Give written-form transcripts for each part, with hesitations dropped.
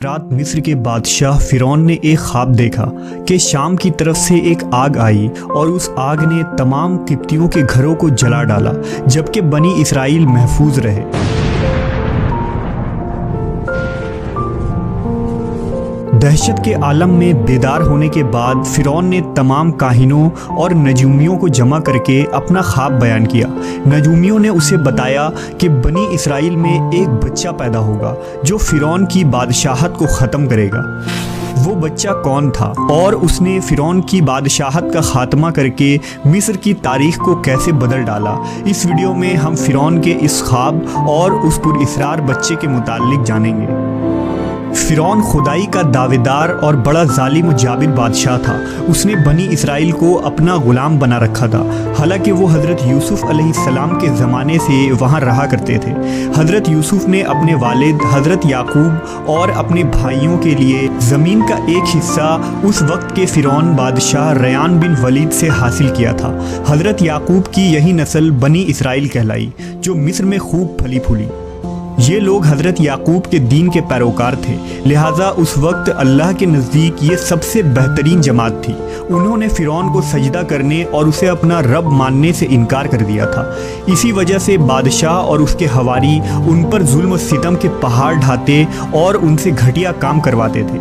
رات مصر کے بادشاہ فرعون نے ایک خواب دیکھا کہ شام کی طرف سے ایک آگ آئی اور اس آگ نے تمام قبطیوں کے گھروں کو جلا ڈالا جبکہ بنی اسرائیل محفوظ رہے۔ دہشت کے عالم میں بیدار ہونے کے بعد فرعون نے تمام کاہنوں اور نجومیوں کو جمع کر کے اپنا خواب بیان کیا۔ نجومیوں نے اسے بتایا کہ بنی اسرائیل میں ایک بچہ پیدا ہوگا جو فرعون کی بادشاہت کو ختم کرے گا۔ وہ بچہ کون تھا اور اس نے فرعون کی بادشاہت کا خاتمہ کر کے مصر کی تاریخ کو کیسے بدل ڈالا؟ اس ویڈیو میں ہم فرعون کے اس خواب اور اس پراسرار بچے کے متعلق جانیں گے۔ فرعون خدائی کا دعویدار اور بڑا ظالم و جابر بادشاہ تھا۔ اس نے بنی اسرائیل کو اپنا غلام بنا رکھا تھا، حالانکہ وہ حضرت یوسف علیہ السلام کے زمانے سے وہاں رہا کرتے تھے۔ حضرت یوسف نے اپنے والد حضرت یعقوب اور اپنے بھائیوں کے لیے زمین کا ایک حصہ اس وقت کے فرعون بادشاہ ریان بن ولید سے حاصل کیا تھا۔ حضرت یعقوب کی یہی نسل بنی اسرائیل کہلائی جو مصر میں خوب پھلی پھولی۔ یہ لوگ حضرت یعقوب کے دین کے پیروکار تھے، لہٰذا اس وقت اللہ کے نزدیک یہ سب سے بہترین جماعت تھی۔ انہوں نے فرعون کو سجدہ کرنے اور اسے اپنا رب ماننے سے انکار کر دیا تھا۔ اسی وجہ سے بادشاہ اور اس کے حواری ان پر ظلم و ستم کے پہاڑ ڈھاتے اور ان سے گھٹیا کام کرواتے تھے۔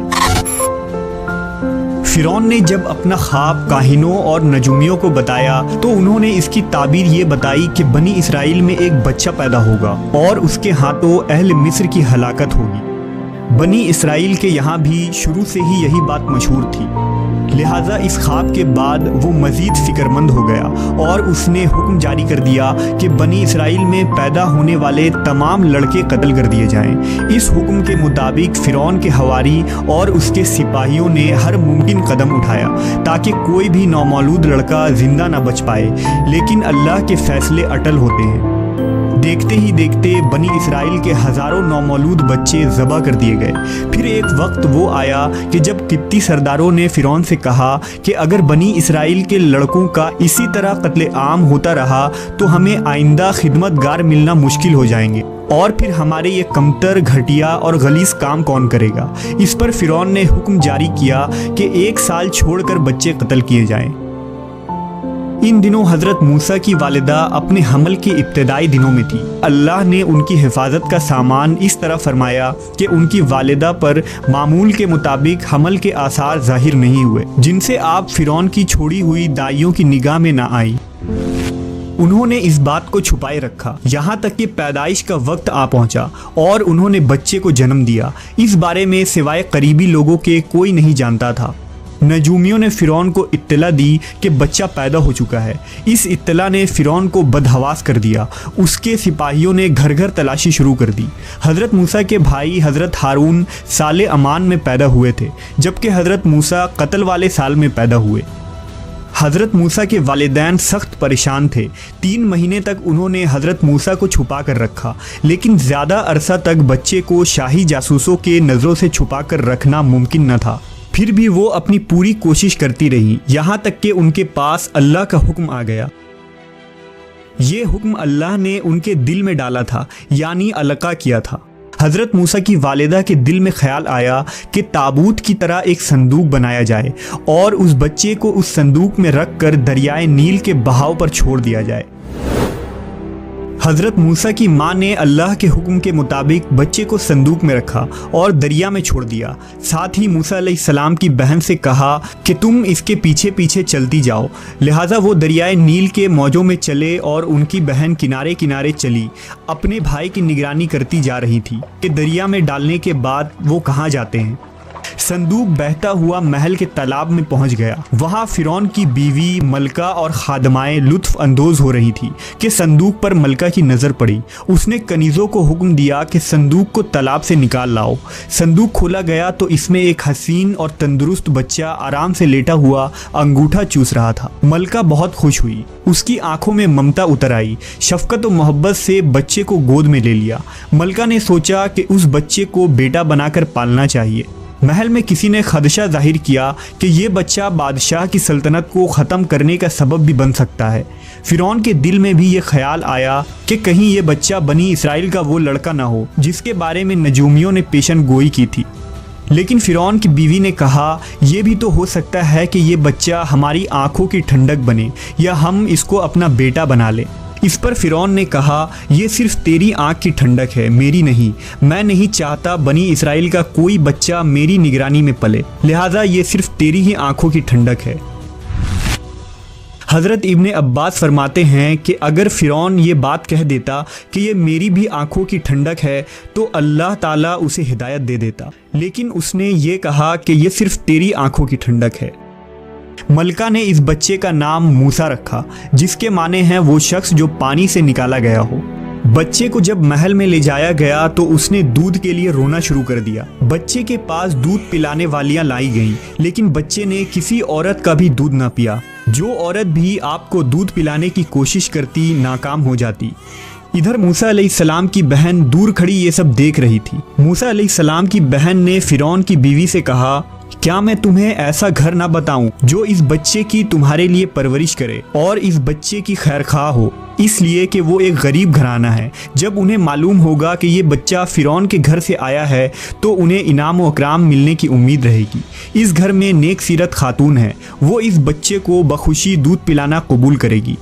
فرعون نے جب اپنا خواب کاہنوں اور نجومیوں کو بتایا تو انہوں نے اس کی تعبیر یہ بتائی کہ بنی اسرائیل میں ایک بچہ پیدا ہوگا اور اس کے ہاتھوں اہل مصر کی ہلاکت ہوگی۔ بنی اسرائیل کے یہاں بھی شروع سے ہی یہی بات مشہور تھی، لہٰذا اس خواب کے بعد وہ مزید فکر مند ہو گیا اور اس نے حکم جاری کر دیا کہ بنی اسرائیل میں پیدا ہونے والے تمام لڑکے قتل کر دیے جائیں۔ اس حکم کے مطابق فرعون کے حواری اور اس کے سپاہیوں نے ہر ممکن قدم اٹھایا تاکہ کوئی بھی نومولود لڑکا زندہ نہ بچ پائے، لیکن اللہ کے فیصلے اٹل ہوتے ہیں۔ دیکھتے ہی دیکھتے بنی اسرائیل کے ہزاروں نومولود بچے ذبح کر دیے گئے۔ پھر ایک وقت وہ آیا کہ جب قبطی سرداروں نے فرعون سے کہا کہ اگر بنی اسرائیل کے لڑکوں کا اسی طرح قتل عام ہوتا رہا تو ہمیں آئندہ خدمت گار ملنا مشکل ہو جائیں گے، اور پھر ہمارے یہ کمتر، گھٹیا اور غلیظ کام کون کرے گا؟ اس پر فرعون نے حکم جاری کیا کہ 1 سال چھوڑ کر بچے قتل کیے جائیں۔ ان دنوں حضرت موسیٰ کی والدہ اپنے حمل کے ابتدائی دنوں میں تھی۔ اللہ نے ان کی حفاظت کا سامان اس طرح فرمایا کہ ان کی والدہ پر معمول کے مطابق حمل کے آثار ظاہر نہیں ہوئے، جن سے آپ فرعون کی چھوڑی ہوئی دائیوں کی نگاہ میں نہ آئیں۔ انہوں نے اس بات کو چھپائے رکھا یہاں تک کہ پیدائش کا وقت آ پہنچا اور انہوں نے بچے کو جنم دیا۔ اس بارے میں سوائے قریبی لوگوں کے کوئی نہیں جانتا تھا۔ نجومیوں نے فرعون کو اطلاع دی کہ بچہ پیدا ہو چکا ہے۔ اس اطلاع نے فرعون کو بدحواس کر دیا۔ اس کے سپاہیوں نے گھر گھر تلاشی شروع کر دی۔ حضرت موسیٰ کے بھائی حضرت ہارون سال امان میں پیدا ہوئے تھے، جبکہ حضرت موسیٰ قتل والے سال میں پیدا ہوئے۔ حضرت موسیٰ کے والدین سخت پریشان تھے۔ 3 مہینے تک انہوں نے حضرت موسیٰ کو چھپا کر رکھا، لیکن زیادہ عرصہ تک بچے کو شاہی جاسوسوں کے نظروں سے چھپا کر رکھنا ممکن نہ تھا۔ پھر بھی وہ اپنی پوری کوشش کرتی رہی، یہاں تک کہ ان کے پاس اللہ کا حکم آ گیا۔ یہ حکم اللہ نے ان کے دل میں ڈالا تھا، یعنی القاء کیا تھا۔ حضرت موسیٰ کی والدہ کے دل میں خیال آیا کہ تابوت کی طرح ایک صندوق بنایا جائے اور اس بچے کو اس صندوق میں رکھ کر دریائے نیل کے بہاؤ پر چھوڑ دیا جائے۔ حضرت موسیٰ کی ماں نے اللہ کے حکم کے مطابق بچے کو صندوق میں رکھا اور دریا میں چھوڑ دیا۔ ساتھ ہی موسیٰ علیہ السلام کی بہن سے کہا کہ تم اس کے پیچھے پیچھے چلتی جاؤ۔ لہٰذا وہ دریائے نیل کے موجوں میں چلے اور ان کی بہن کنارے کنارے چلی، اپنے بھائی کی نگرانی کرتی جا رہی تھی کہ دریا میں ڈالنے کے بعد وہ کہاں جاتے ہیں۔ صندوق بہتا ہوا محل کے تالاب میں پہنچ گیا۔ وہاں فرعون کی بیوی ملکہ اور خادمائیں لطف اندوز ہو رہی تھی کہ صندوق پر ملکہ کی نظر پڑی۔ اس نے کنیزوں کو حکم دیا کہ صندوق کو تالاب سے نکال لاؤ۔ صندوق کھولا گیا تو اس میں ایک حسین اور تندرست بچہ آرام سے لیٹا ہوا انگوٹھا چوس رہا تھا۔ ملکہ بہت خوش ہوئی، اس کی آنکھوں میں ممتا اتر آئی۔ شفقت و محبت سے بچے کو گود میں لے لیا۔ ملکہ نے سوچا کہ اس بچے کو بیٹا بنا کر پالنا چاہیے۔ محل میں کسی نے خدشہ ظاہر کیا کہ یہ بچہ بادشاہ کی سلطنت کو ختم کرنے کا سبب بھی بن سکتا ہے۔ فرعون کے دل میں بھی یہ خیال آیا کہ کہیں یہ بچہ بنی اسرائیل کا وہ لڑکا نہ ہو جس کے بارے میں نجومیوں نے پیشن گوئی کی تھی۔ لیکن فرعون کی بیوی نے کہا یہ بھی تو ہو سکتا ہے کہ یہ بچہ ہماری آنکھوں کی ٹھنڈک بنے یا ہم اس کو اپنا بیٹا بنا لیں۔ اس پر فرعون نے کہا یہ صرف تیری آنکھ کی ٹھنڈک ہے، میری نہیں۔ میں نہیں چاہتا بنی اسرائیل کا کوئی بچہ میری نگرانی میں پلے، لہٰذا یہ صرف تیری ہی آنکھوں کی ٹھنڈک ہے۔ حضرت ابن عباس فرماتے ہیں کہ اگر فرعون یہ بات کہہ دیتا کہ یہ میری بھی آنکھوں کی ٹھنڈک ہے تو اللہ تعالیٰ اسے ہدایت دے دیتا، لیکن اس نے یہ کہا کہ یہ صرف تیری آنکھوں کی ٹھنڈک ہے۔ ملکہ نے اس بچے کا نام موسیٰ رکھا، جس کے معنی ہیں وہ شخص جو پانی سے نکالا گیا ہو۔ بچے کو جب محل میں لے جایا گیا تو اس نے دودھ کے لیے رونا شروع کر دیا۔ بچے کے پاس دودھ پلانے والیاں لائی گئیں، لیکن بچے نے کسی عورت کا بھی دودھ نہ پیا۔ جو عورت بھی آپ کو دودھ پلانے کی کوشش کرتی ناکام ہو جاتی۔ ادھر موسیٰ علیہ السلام کی بہن دور کھڑی یہ سب دیکھ رہی تھی۔ موسیٰ علیہ السلام کی بہن نے فرعون کی بیوی سے کہا کیا میں تمہیں ایسا گھر نہ بتاؤں جو اس بچے کی تمہارے لیے پرورش کرے اور اس بچے کی خیرخواہ ہو، اس لیے کہ وہ ایک غریب گھرانہ ہے۔ جب انہیں معلوم ہوگا کہ یہ بچہ فرعون کے گھر سے آیا ہے تو انہیں انعام و اکرام ملنے کی امید رہے گی۔ اس گھر میں نیک سیرت خاتون ہے، وہ اس بچے کو بخوشی دودھ پلانا قبول کرے گی۔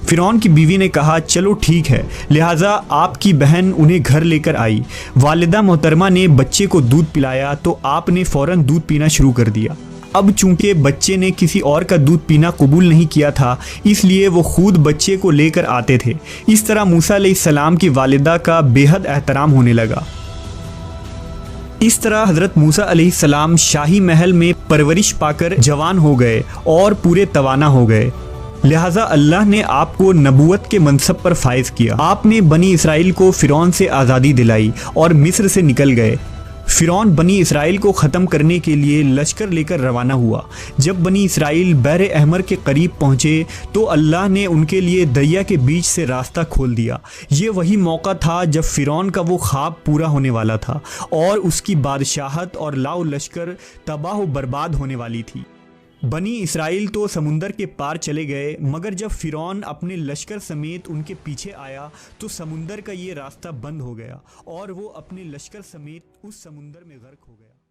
فرعون کی بیوی نے کہا چلو ٹھیک ہے، لہٰذا آپ کی بہن انہیں گھر لے کر آئی۔ والدہ محترمہ نے بچے کو دودھ پلایا تو آپ نے فوراً دودھ پینا شروع کر دیا۔ اب چونکہ بچے نے کسی اور کا دودھ پینا قبول نہیں کیا تھا، اس لیے وہ خود بچے کو لے کر آتے تھے۔ اس طرح موسیٰ علیہ السلام کی والدہ کا بے حد احترام ہونے لگا۔ اس طرح حضرت موسیٰ علیہ السلام شاہی محل میں پرورش پا کر جوان ہو گئے اور پورے توانا ہو گئے، لہٰذا اللہ نے آپ کو نبوت کے منصب پر فائز کیا۔ آپ نے بنی اسرائیل کو فرعون سے آزادی دلائی اور مصر سے نکل گئے۔ فرعون بنی اسرائیل کو ختم کرنے کے لیے لشکر لے کر روانہ ہوا۔ جب بنی اسرائیل بحر احمر کے قریب پہنچے تو اللہ نے ان کے لیے دریا کے بیچ سے راستہ کھول دیا۔ یہ وہی موقع تھا جب فرعون کا وہ خواب پورا ہونے والا تھا اور اس کی بادشاہت اور لاؤ لشکر تباہ و برباد ہونے والی تھی۔ بنی اسرائیل تو سمندر کے پار چلے گئے، مگر جب فرعون اپنے لشکر سمیت ان کے پیچھے آیا تو سمندر کا یہ راستہ بند ہو گیا اور وہ اپنے لشکر سمیت اس سمندر میں غرق ہو گیا۔